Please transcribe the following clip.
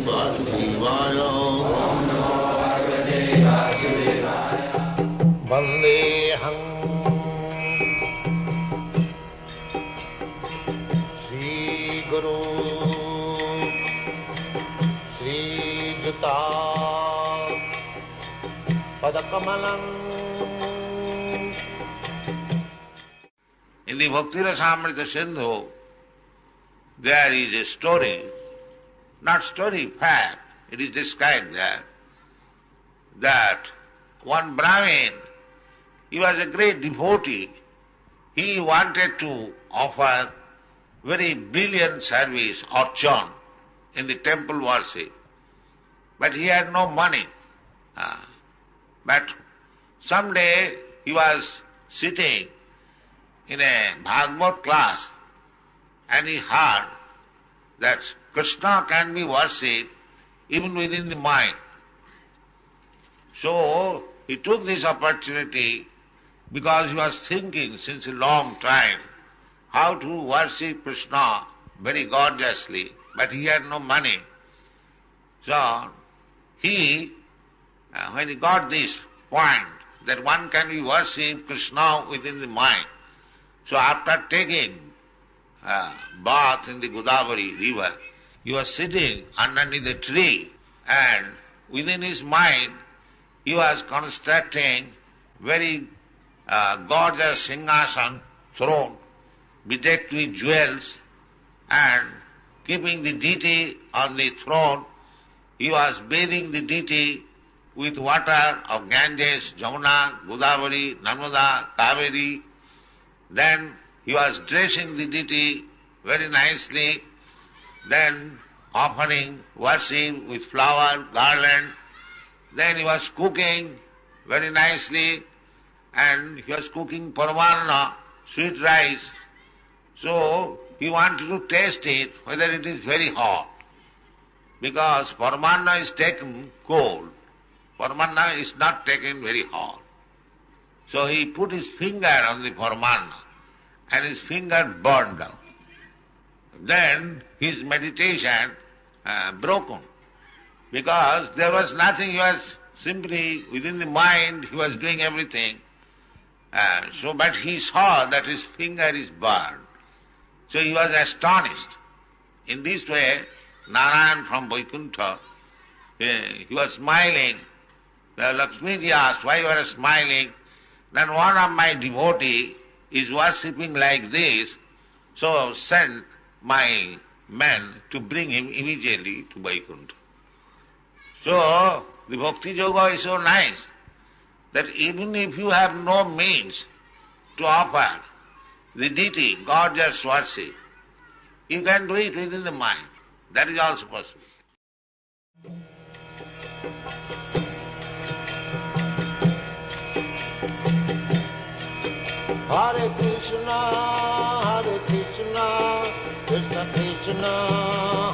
Vasudevaya. Vandeham Sri Guru Sri Juta Padakamalam. In the Bhakti Rasamrita Sindhu, there is a story, not story, fact, it is described there, that one Brahmin, he was a great devotee, he wanted to offer very brilliant service, archan, in the temple worship, but he had no money. But someday he was sitting in a Bhagavad class and he heard that Krishna can be worshipped even within the mind. So he took this opportunity because he was thinking since a long time how to worship Krishna very gorgeously, but he had no money. So he, when he got this point that one can be worshipped Krishna within the mind, so after taking bath in the Godavari river, he was sitting underneath a tree and within his mind he was constructing very gorgeous singhasan, throne, bedecked with jewels, and keeping the deity on the throne, he was bathing the deity with water of Ganges, Jamuna, Godavari, Narmada, Kaveri. Then he was dressing the deity very nicely, then offering worship with flower, garland. Then he was cooking very nicely, and he was cooking parvarna, sweet rice. So he wanted to taste it, whether it is very hot. Because parvarna is taken cold. Parvarna is not taken very hot. So he put his finger on the parvarna and his finger burned out. Then his meditation broken. Because there was nothing, he was simply within the mind, he was doing everything. But he saw that his finger is burned. So he was astonished. In this way, Narayan from Vaikuntha, he was smiling. Lakshmiji asked, why you are smiling? Then one of my devotees is worshipping like this, so send my men to bring him immediately to Vaikuntha. So the Bhakti Yoga is so nice that even if you have no means to offer the deity, gorgeous worship, you can do it within the mind. That is also possible. Hare Krishna, Krishna Krishna,